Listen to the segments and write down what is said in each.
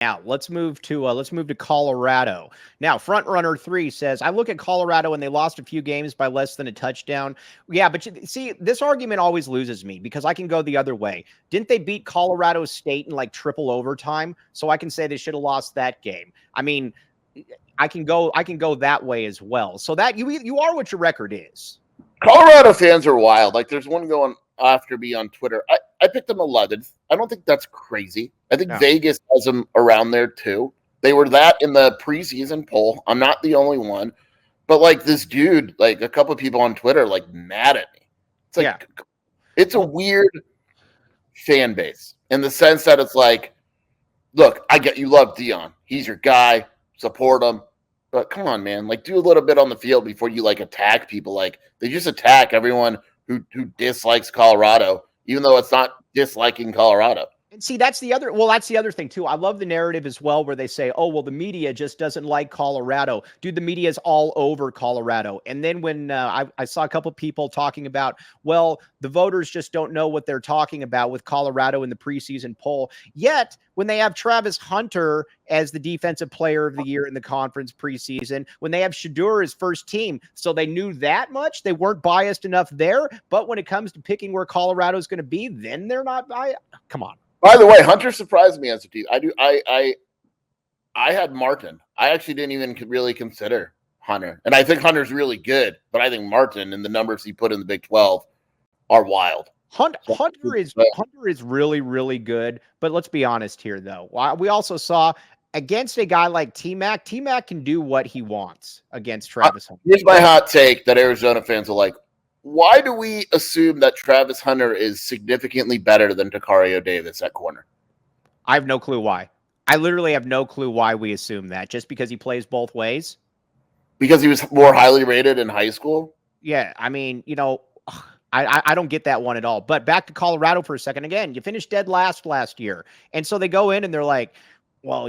Now let's move to Colorado. Now, Frontrunner 3 says, I look at Colorado and they lost a few games by less than a touchdown. Yeah, but see, this argument always loses me because I can go the other way. Didn't they beat Colorado State in like triple overtime? So I can say they should have lost that game. I mean, I can go that way as well. So that you are what your record is. Colorado fans are wild. Like, there's one going after me on Twitter. I picked them 11th. I don't think that's crazy. I think Vegas has them around there too. They were that in the preseason poll. I'm not the only one. But, like, this dude, like, a couple of people on Twitter, like, mad at me. It's like, It's a weird fan base in the sense that it's like, look, I get you love Deion. He's your guy. Support him. But come on, man. Like, do a little bit on the field before you, like, attack people. Like, they just attack everyone who dislikes Colorado, even though it's not disliking Colorado. And see, that's the other thing too. I love the narrative as well, where they say, oh, well, the media just doesn't like Colorado. Dude, the media is all over Colorado. And then when I saw a couple people talking about, well, the voters just don't know what they're talking about with Colorado in the preseason poll. Yet, when they have Travis Hunter as the defensive player of the year in the conference preseason, when they have Shadur as first team, so they knew that much, they weren't biased enough there. But when it comes to picking where Colorado is going to be, then they're not biased. Come on. By the way, Hunter surprised me as a team. I had Martin. I actually didn't even really consider Hunter. And I think Hunter's really good, but I think Martin and the numbers he put in the Big 12 are wild. Hunter is really, really good. But let's be honest here, though. We also saw against a guy like T-Mac, T-Mac can do what he wants against Travis Hunter. Here's my hot take that Arizona fans are like, why do we assume that Travis Hunter is significantly better than Takario Davis at corner? I have no clue why. I literally have no clue why we assume that. Just because he plays both ways? Because he was more highly rated in high school? Yeah, I mean, I don't get that one at all. But back to Colorado for a second. Again, you finished dead last year. And so they go in and they're like, well,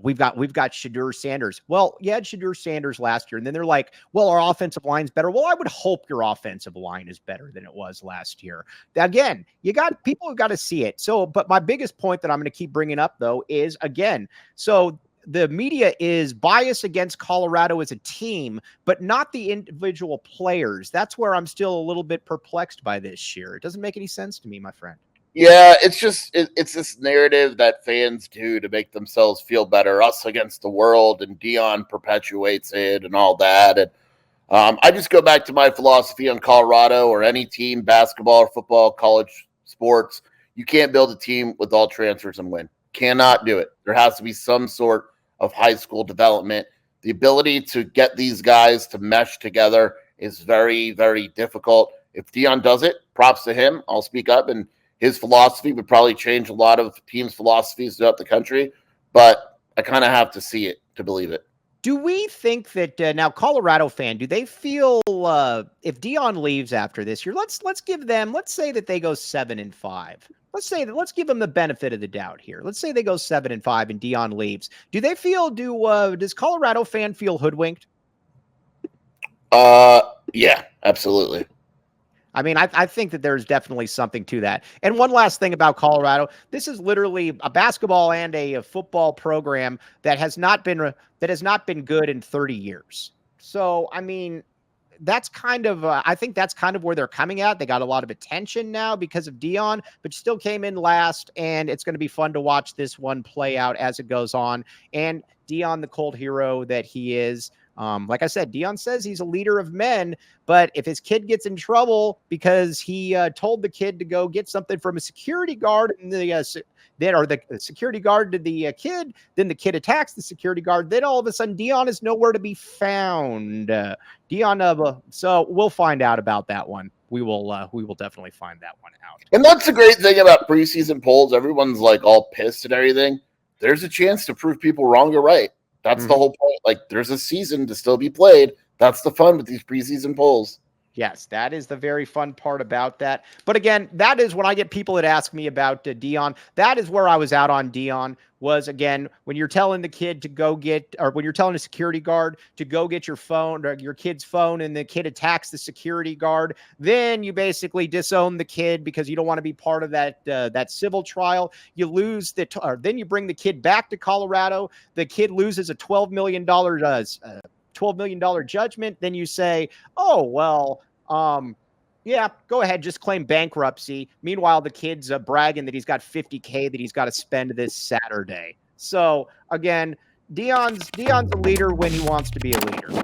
we've got Shadur Sanders. Well, you had Shadur Sanders last year. And then they're like, well, our offensive line's better. Well, I would hope your offensive line is better than it was last year. Again, you got people who got to see it. So, but my biggest point that I'm going to keep bringing up, though, is, again, so the media is biased against Colorado as a team, but not the individual players. That's where I'm still a little bit perplexed by this year. It doesn't make any sense to me, my friend. Yeah, it's just it's this narrative that fans do to make themselves feel better, us against the world, and Deion perpetuates it and all that. And I just go back to my philosophy on Colorado or any team, basketball or football, college sports. You can't build a team with all transfers and win. Cannot do it. There has to be some sort of high school development. The ability to get these guys to mesh together is very, very difficult. If Deion does it, props to him. I'll speak up, and his philosophy would probably change a lot of teams' philosophies throughout the country, but I kind of have to see it to believe it. Do we think that now Colorado fan, do they feel if Deion leaves after this year, let's give them, let's say that they go 7-5. Let's give them the benefit of the doubt here. Let's say they go 7-5 and Deion leaves. Do they feel, does Colorado fan feel hoodwinked? Yeah, absolutely. I mean, I think that there's definitely something to that. And one last thing about Colorado, this is literally a basketball and a football program that has not been good in 30 years. So, I mean, that's kind of I think that's kind of where they're coming at. They got a lot of attention now because of Deion, but still came in last, and it's going to be fun to watch this one play out as it goes on. And Deion, the cold hero that he is, like I said, Deion says he's a leader of men, but if his kid gets in trouble because he told the kid to go get something from a security guard and the security guard to the kid, then the kid attacks the security guard, then all of a sudden Deion is nowhere to be found. So we'll find out about that one. We will definitely find that one out. And that's the great thing about preseason polls. Everyone's like all pissed and everything. There's a chance to prove people wrong or right. That's the whole point. Like, there's a season to still be played. That's the fun with these preseason polls. Yes, that is the very fun part about that. But again, that is when I get people that ask me about Deion. That is where I was out on Deion. Was again when you're telling the kid to go get, or when you're telling a security guard to go get your phone or your kid's phone, and the kid attacks the security guard, then you basically disown the kid because you don't want to be part of that civil trial. You lose then you bring the kid back to Colorado. The kid loses a $12 million judgment. Then you say, oh, well, yeah, go ahead, just claim bankruptcy. Meanwhile, the kid's bragging that he's got $50K that he's got to spend this Saturday. So again, Deion's a leader when he wants to be a leader.